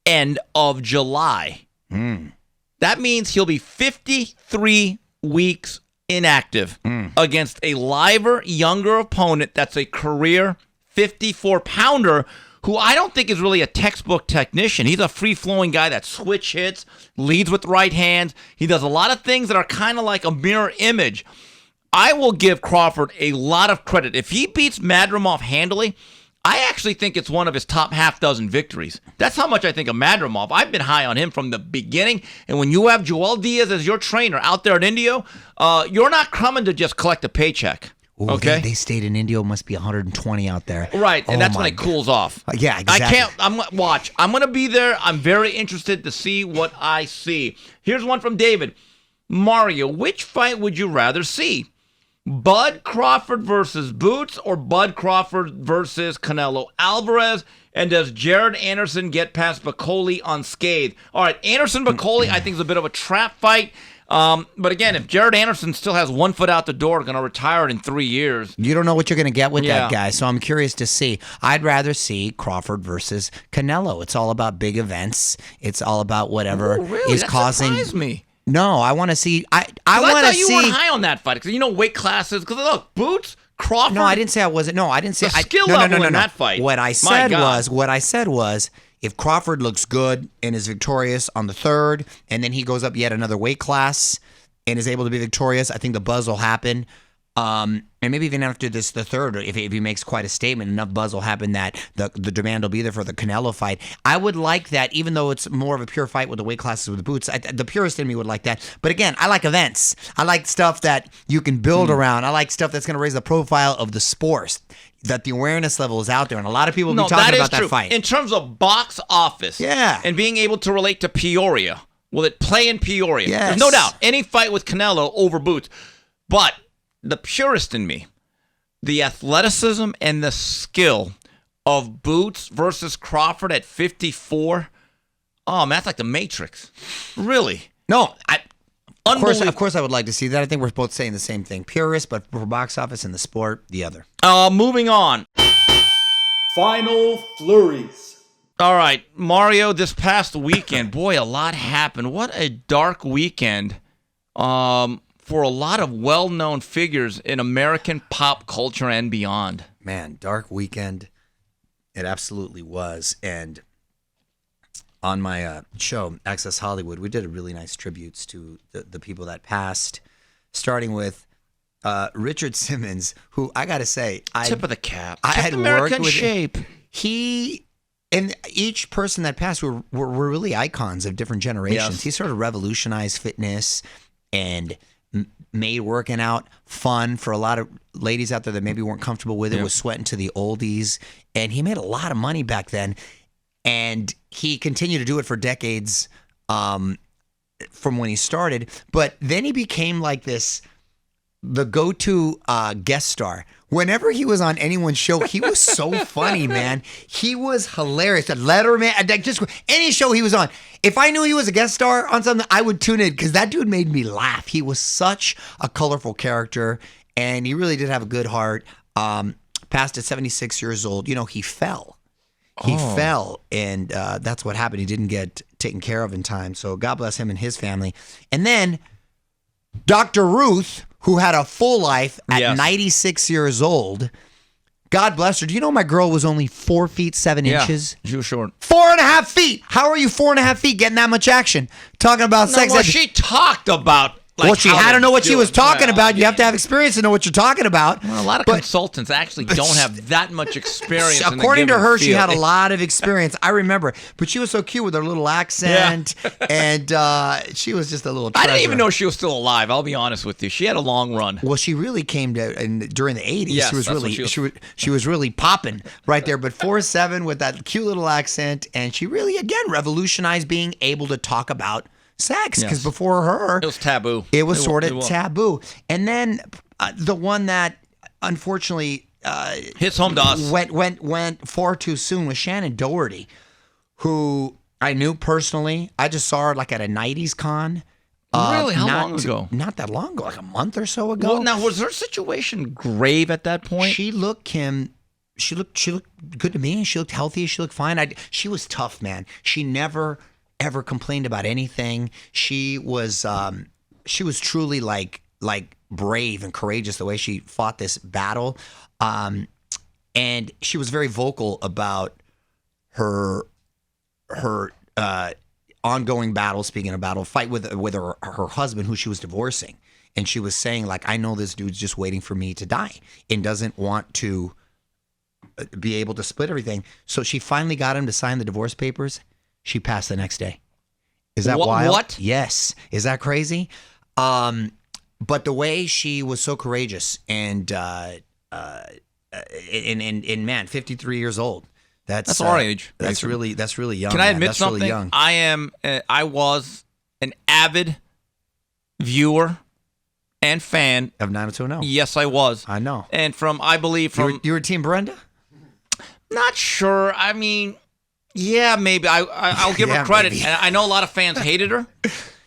end of July. That means he'll be 53 weeks inactive against a liver, younger opponent that's a career 54-pounder who I don't think is really a textbook technician. He's a free-flowing guy that switch hits, leads with right hands. He does a lot of things that are kind of like a mirror image. I will give Crawford a lot of credit. If he beats Madrimov handily, I actually think it's one of his top half dozen victories. That's how much I think of Madrimov. I've been high on him from the beginning. And when you have Joel Diaz as your trainer out there at Indio, you're not coming to just collect a paycheck. Ooh, okay, they stayed in Indio. Must be 120 out there. Right, and that's when my it cools off. Yeah, exactly. I'm going to be there. I'm very interested to see what I see. Here's one from David. Mario, which fight would you rather see? Bud Crawford versus Boots or Bud Crawford versus Canelo Alvarez? And does Jared Anderson get past Bacoli unscathed? All right, Anderson-Bacoli I think is a bit of a trap fight. But again, if Jared Anderson still has 1 foot out the door, going to retire it in 3 years. You don't know what you're going to get with that guy, so I'm curious to see. I'd rather see Crawford versus Canelo. It's all about big events. It's all about whatever is that causing. Surprised me. No, I want to see. I want to see. You weren't high on that fight because weight classes. Because look, Boots, Crawford. No, I didn't say I wasn't. No, I didn't say. The skill level in that fight. What I said was, if Crawford looks good and is victorious on the third, and then he goes up yet another weight class and is able to be victorious, I think the buzz will happen. And maybe even after the third, if he makes quite a statement, enough buzz will happen that the demand will be there for the Canelo fight. I would like that, even though it's more of a pure fight with the weight classes with the Boots. The purist in me would like that. But again, I like events. I like stuff that you can build around. I like stuff that's going to raise the profile of the sport, that the awareness level is out there. And a lot of people will be talking about that fight. In terms of box office and being able to relate to Peoria, will it play in Peoria? Yes. There's no doubt. Any fight with Canelo over Boots. But the purist in me, the athleticism and the skill of Boots versus Crawford at 54, oh, man, that's like the Matrix. Really? No, of course I would like to see that. I think we're both saying the same thing. Purist, but for box office and the sport, the other. Moving on. Final Flurries. All right, Mario, this past weekend, boy, a lot happened. What a dark weekend. For a lot of well-known figures in American pop culture and beyond. Man, dark weekend. It absolutely was. And on my show, Access Hollywood, we did a really nice tributes to the people that passed, starting with Richard Simmons, who I got to say, tip of the cap. I had American worked with shape. He and each person that passed were really icons of different generations. Yes. He sort of revolutionized fitness and made working out fun for a lot of ladies out there that maybe weren't comfortable with it, was sweating to the oldies. And he made a lot of money back then. And he continued to do it for decades from when he started. But then he became like the go-to guest star. Whenever he was on anyone's show, he was so funny, man. He was hilarious. Letterman, just any show he was on. If I knew he was a guest star on something, I would tune in because that dude made me laugh. He was such a colorful character, and he really did have a good heart. Passed at 76 years old. He fell. He fell, and that's what happened. He didn't get taken care of in time. So God bless him and his family. And then Dr. Ruth, who had a full life at 96 years old. God bless her. Do you know my girl was only 4 feet 7 inches? She was short. 4.5 feet. How are you 4.5 feet getting that much action? Talking about sex. Well, she talked about. She had to know what she was talking about. You have to have experience to know what you're talking about. Well, a lot of consultants actually don't have that much experience. According to her, she had a lot of experience. I remember. But she was so cute with her little accent. And she was just a little treasure. I didn't even know she was still alive. I'll be honest with you. She had a long run. Well, she really came to during the 80s. Yes, she was really popping right there. But 4'7" with that cute little accent. And she really, again, revolutionized being able to talk about sex, because before her, it was taboo. It was sort of taboo. And then the one that unfortunately hits home to us. Went far too soon with Shannon Doherty, who I knew personally. I just saw her like at a 90s con. Really? How long ago? Not that long ago, like a month or so ago. Well, now, was her situation grave at that point? She looked good to me. She looked healthy. She looked fine. She was tough, man. She never ever complained about anything. She was truly like brave and courageous the way she fought this battle, and she was very vocal about her ongoing battle. Speaking of battle, fight with her husband, who she was divorcing, and she was saying like, I know this dude's just waiting for me to die and doesn't want to be able to split everything. So she finally got him to sign the divorce papers. She passed the next day. Is that wild? What? Yes. Is that crazy? But the way she was so courageous and man, 53 years old. That's our age. That's really young. Can I admit that's something? Really young. I was an avid viewer and fan of 90210. Yes, I was. I know. And you were Team Brenda? Not sure. I mean, yeah, maybe. I'll give her credit. And I know a lot of fans hated her.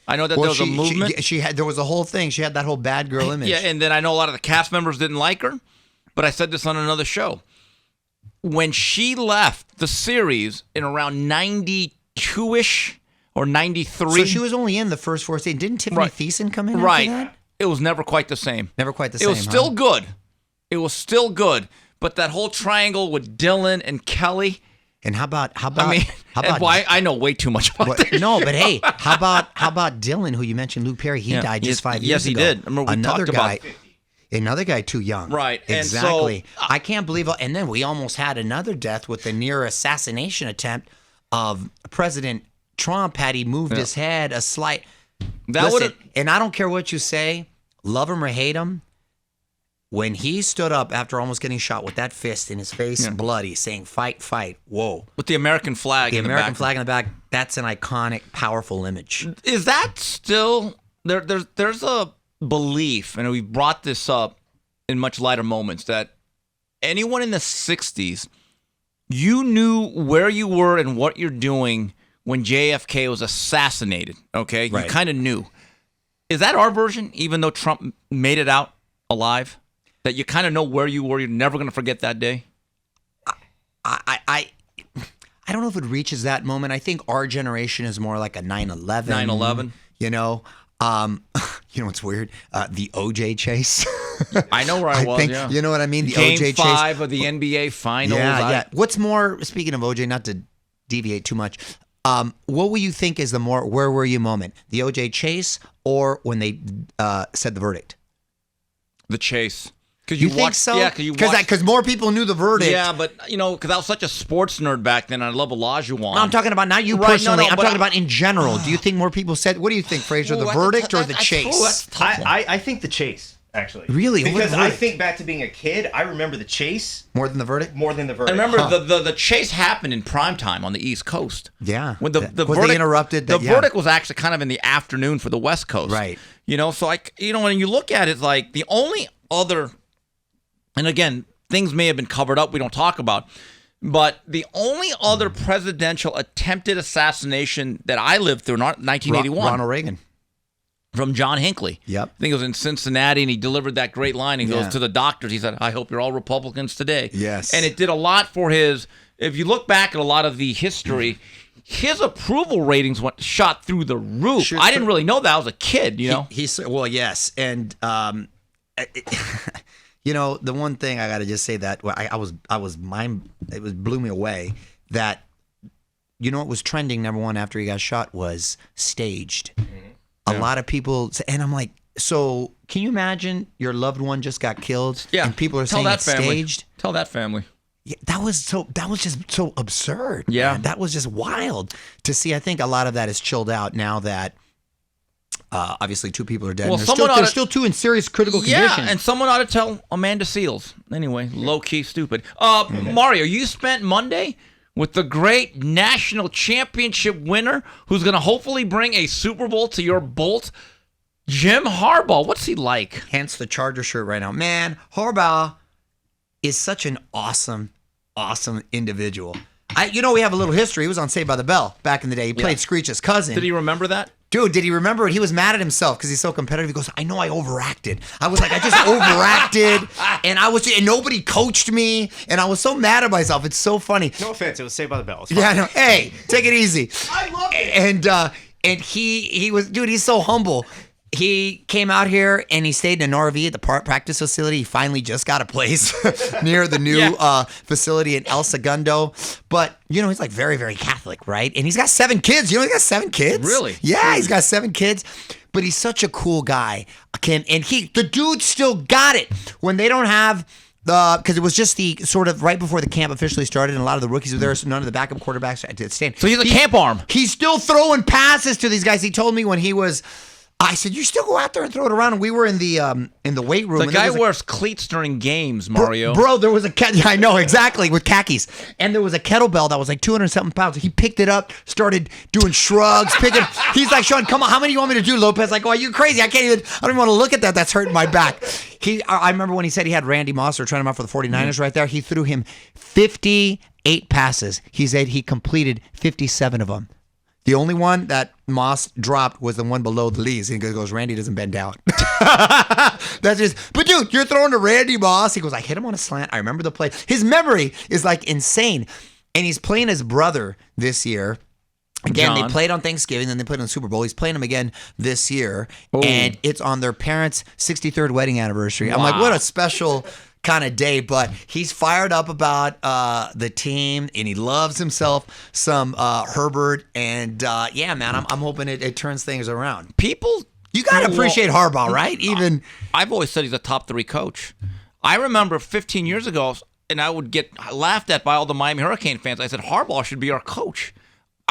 I know that there was a movement. There was a whole thing. She had that whole bad girl image. Yeah, and then I know a lot of the cast members didn't like her. But I said this on another show. When she left the series in around 92-ish or 93. So she was only in the first 4 seasons. Didn't Tiffany Thiessen come in after that? It was never quite the same. Never quite the same. It was still good. It was still good. But that whole triangle with Dylan and Kelly. And how about I know way too much about that. No, but hey, how about Dylan, who you mentioned, Luke Perry? He died just 5 years ago. Yes, he did. Remember, we talked about Another guy too young. Right. Exactly. And I can't believe it. And then we almost had another death with the near assassination attempt of President Trump had he moved his head a slight. And I don't care what you say, love him or hate him, when he stood up after almost getting shot with that fist in his face, bloody, saying fight, fight, whoa. With the American flag in the back. The American flag in the back, that's an iconic, powerful image. Is that still, there's a belief, and we've brought this up in much lighter moments, that anyone in the 60s, you knew where you were and what you're doing when JFK was assassinated, okay? Right. You kind of knew. Is that our version, even though Trump made it out alive? That you kind of know where you were, you're never going to forget that day? I don't know if it reaches that moment. I think our generation is more like a 9/11. 9/11? You know? You know what's weird? The OJ chase. I know where I was, yeah. You know what I mean? The Game OJ chase. 5 of the NBA Finals. Yeah. What's more, speaking of OJ, not to deviate too much, what will you think is the more where were you moment? The OJ chase or when they said the verdict? The chase. You think so? Yeah, because more people knew the verdict. Yeah, but, because I was such a sports nerd back then, I love Olajuwon. No, I'm talking about not you personally. I'm talking about in general. Do you think more people said, what do you think, Frazier, the verdict or the chase? I think the chase, actually. Really? Because I think back to being a kid, I remember the chase. More than the verdict? More than the verdict. I remember the chase happened in prime time on the East Coast. Yeah. When the verdict, they interrupted the verdict was actually kind of in the afternoon for the West Coast. Right. So when you look at it, like the only other... And again, things may have been covered up we don't talk about, but the only other presidential attempted assassination that I lived through, 1981. Ronald Reagan. From John Hinckley. Yep. I think it was in Cincinnati, and he delivered that great line. He goes to the doctors. He said, I hope you're all Republicans today. Yes. And it did a lot for his, if you look back at a lot of the history, his approval ratings shot through the roof. Sure, I didn't really know that. I was a kid, Well, yes. And... the one thing I got to just say that it blew me away that, what was trending number one after he got shot was staged. A lot of people, and I'm like, so can you imagine your loved one just got killed? Yeah. And people are saying it's staged? Tell that family. Yeah, that was just so absurd. Yeah. Man. That was just wild to see. I think a lot of that is chilled out now that obviously 2 people are dead. Well, there's still 2 in serious critical condition. Yeah, and someone ought to tell Amanda Seales. Anyway, low-key stupid. Mario, you spent Monday with the great national championship winner who's going to hopefully bring a Super Bowl to your Bolt, Jim Harbaugh. What's he like? Hence the Charger shirt right now. Man, Harbaugh, is such an awesome individual. We have a little history. He was on Saved by the Bell back in the day. He played Screech's cousin. Did he remember that? Dude, did he remember it? He was mad at himself because he's so competitive. He goes, I know I overacted. I was like, I just overacted, and nobody coached me, and I was so mad at myself. It's so funny. No offense, it was Saved by the Bell. Yeah, no. Hey, take it easy. I love it. And he was, dude, he's so humble. He came out here and he stayed in an RV at the practice facility. He finally just got a place near the new facility in El Segundo. But, he's like very, very Catholic, right? And he's got 7 kids. He's got 7 kids? Really? Yeah, he's got 7 kids. But he's such a cool guy, Kim. And the dude still got it when they don't have because it was just the sort of right before the camp officially started, and a lot of the rookies were there, so none of the backup quarterbacks did stand. So he's a camp arm. He's still throwing passes to these guys. He told me when he was. I said, you still go out there and throw it around. And we were in the weight room. The guy wears cleats during games, Mario. Bro, there was I know, exactly, with khakis. And there was a kettlebell that was like 200-something pounds. He picked it up, started doing shrugs, He's like, Sean, come on, how many do you want me to do, Lopez? Like, oh, are you crazy? I don't even want to look at that. That's hurting my back. I remember when he said he had Randy Moss, or trying him out for the 49ers right there. He threw him 58 passes. He said he completed 57 of them. The only one that Moss dropped was the one below the leaves. And he goes, Randy doesn't bend down. That's just, but dude, you're throwing to Randy Moss. He goes, I hit him on a slant. I remember the play. His memory is like insane. And he's playing his brother this year. Again, They played on Thanksgiving, then they played on the Super Bowl. He's playing him again this year. Ooh. And it's on their parents' 63rd wedding anniversary. Wow. I'm like, what a special kind of day, but he's fired up about the team, and he loves himself some Herbert, and man, I'm hoping it turns things around. You gotta appreciate Harbaugh, right? Even I've always said he's a top 3 coach. I remember 15 years ago, and I would get laughed at by all the Miami Hurricane fans. I said Harbaugh should be our coach.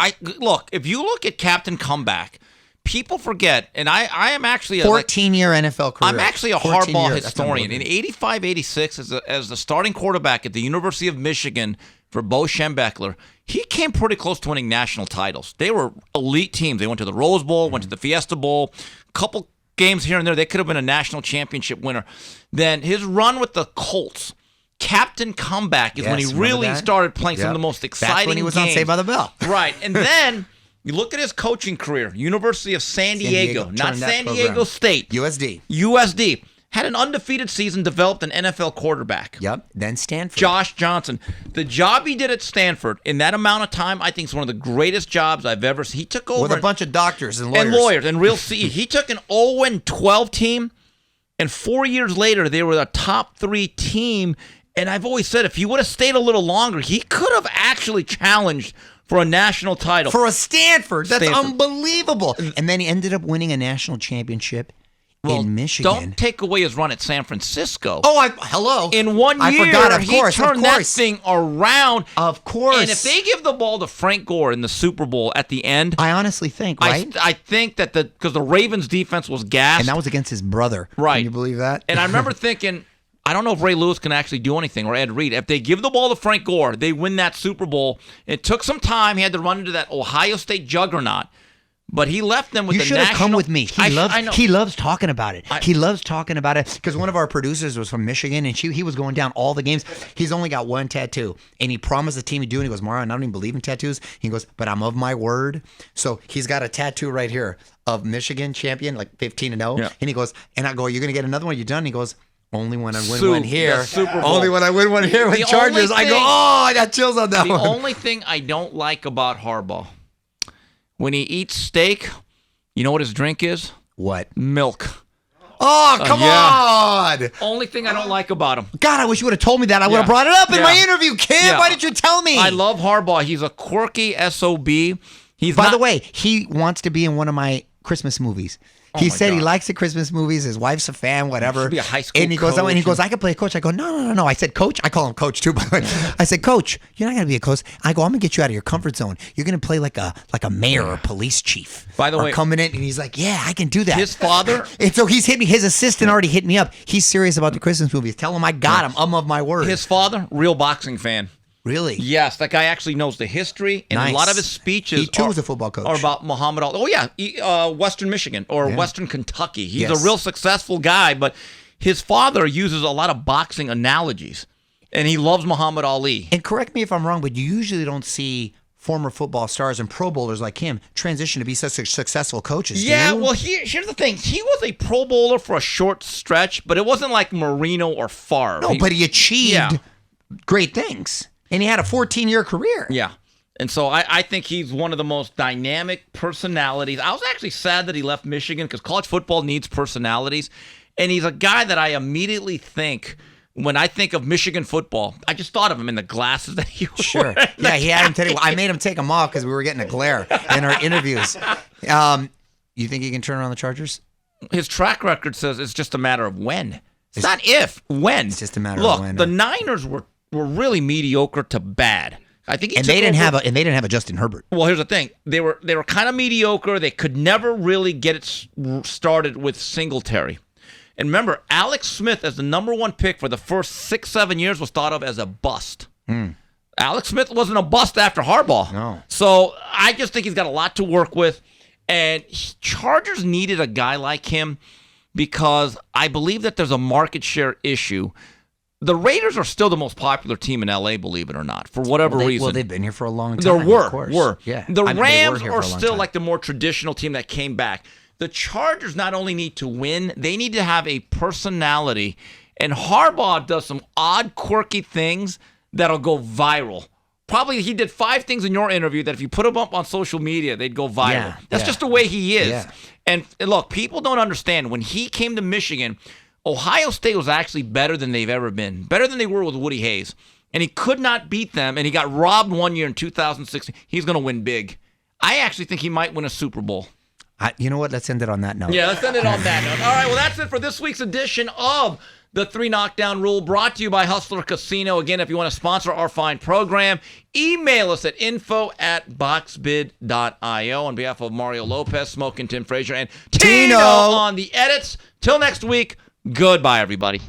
If you look at Captain Comeback, people forget, and I am actually 14-year NFL career. I'm actually a Harbaugh historian. In 85-86, as the starting quarterback at the University of Michigan for Bo Schembechler, he came pretty close to winning national titles. They were elite teams. They went to the Rose Bowl, went to the Fiesta Bowl, a couple games here and there. They could have been a national championship winner. Then his run with the Colts, Captain Comeback, is when he really started playing some of the most exciting games. That's when he was on Saved by the Bell. Right, and then you look at his coaching career, University of San Diego, not San Diego State. USD. Had an undefeated season, developed an NFL quarterback. Yep, then Stanford. Josh Johnson. The job he did at Stanford, in that amount of time, I think is one of the greatest jobs I've ever seen. He took over. With a bunch of doctors and lawyers. And real CE. He took an 0-12 team, and 4 years later, they were a top 3 team. And I've always said, if he would have stayed a little longer, he could have actually challenged for a national title. For a Stanford. That's unbelievable. And then he ended up winning a national championship in Michigan. Don't take away his run at San Francisco. Oh, hello. In 1 year, I forgot, he turned that thing around. Of course. And if they give the ball to Frank Gore in the Super Bowl at the end, I honestly think, right? I think that because the Ravens' defense was gassed. And that was against his brother. Right. Can you believe that? And I remember thinking, I don't know if Ray Lewis can actually do anything, or Ed Reed. If they give the ball to Frank Gore, they win that Super Bowl. It took some time. He had to run into that Ohio State juggernaut. But he left them with the national. You should have come with me. He loves talking about it. He loves talking about it because one of our producers was from Michigan, and he was going down all the games. He's only got one tattoo, and he promised the team he'd do it. And he goes, Mario, I don't even believe in tattoos. He goes, but I'm of my word. So he's got a tattoo right here of Michigan champion, like 15-0. Yeah. And he goes, and I go, you're going to get another one? You done? And he goes, only when I win one here. Only when I win one here with Chargers. I go, I got chills on that one. The only thing I don't like about Harbaugh, when he eats steak, you know what his drink is? What? Milk. Oh, come on. Only thing I don't like about him. God, I wish you would have told me that. I would have brought it up in my interview, Kim. Why didn't you tell me? I love Harbaugh. He's a quirky SOB. By the way, he wants to be in one of my Christmas movies. He said he likes the Christmas movies. His wife's a fan, whatever. Should be a high school and he goes, I could play a coach. I go, no. I said, coach. I call him coach too, by the way. I said, coach, you're not gonna be a coach. I go, I'm gonna get you out of your comfort zone. You're gonna play like a mayor or police chief. By the way, coming in, and he's like, yeah, I can do that. His father, and so he's hit me. His assistant already hit me up. He's serious about the Christmas movies. Tell him I got him. I'm of my word. His father, real boxing fan. Really? Yes, that guy actually knows the history, and a lot of his speeches. He too was a football coach. Are about Muhammad Ali. Oh yeah, Western Michigan or Western Kentucky. He's a real successful guy, but his father uses a lot of boxing analogies. And he loves Muhammad Ali. And correct me if I'm wrong, but you usually don't see former football stars and Pro Bowlers like him transition to be such successful coaches. Yeah, well, here's the thing. He was a Pro Bowler for a short stretch, but it wasn't like Marino or Favre. No, but he achieved great things. And he had a 14-year career. Yeah. And so I think he's one of the most dynamic personalities. I was actually sad that he left Michigan because college football needs personalities. And he's a guy that I immediately think, when I think of Michigan football, I just thought of him in the glasses that he wore. Sure. Yeah, he had him today. I made him take them off because we were getting a glare in our interviews. You think he can turn around the Chargers? His track record says it's just a matter of when. It's not if, when. It's just a matter of when. Look, the Niners were really mediocre to bad. I think they didn't have a Justin Herbert. Well, here's the thing. They were kind of mediocre. They could never really get it started with Singletary. And remember, Alex Smith as the number 1 pick for the first 6-7 years was thought of as a bust. Alex Smith wasn't a bust after Harbaugh. No. So I just think he's got a lot to work with. And Chargers needed a guy like him because I believe that there's a market share issue. The Raiders are still the most popular team in LA, believe it or not, for whatever reason. Well, they've been here for a long time. Were. Yeah. The Rams are still like the more traditional team that came back. The Chargers not only need to win, they need to have a personality. And Harbaugh does some odd, quirky things that'll go viral. Probably he did 5 things in your interview that if you put them up on social media, they'd go viral. That's just the way he is. Yeah. And look, people don't understand. When he came to Michigan, Ohio State was actually better than they've ever been. Better than they were with Woody Hayes. And he could not beat them, and he got robbed one year in 2016. He's going to win big. I actually think he might win a Super Bowl. You know what? Let's end it on that note. Yeah, let's end it on that note. All right, well, that's it for this week's edition of the 3 Knockdown Rule, brought to you by Hustler Casino. Again, if you want to sponsor our fine program, email us at info@boxbid.io. On behalf of Mario Lopez, Smoking Tim Frazier, and Tino on the edits. Till next week, goodbye, everybody.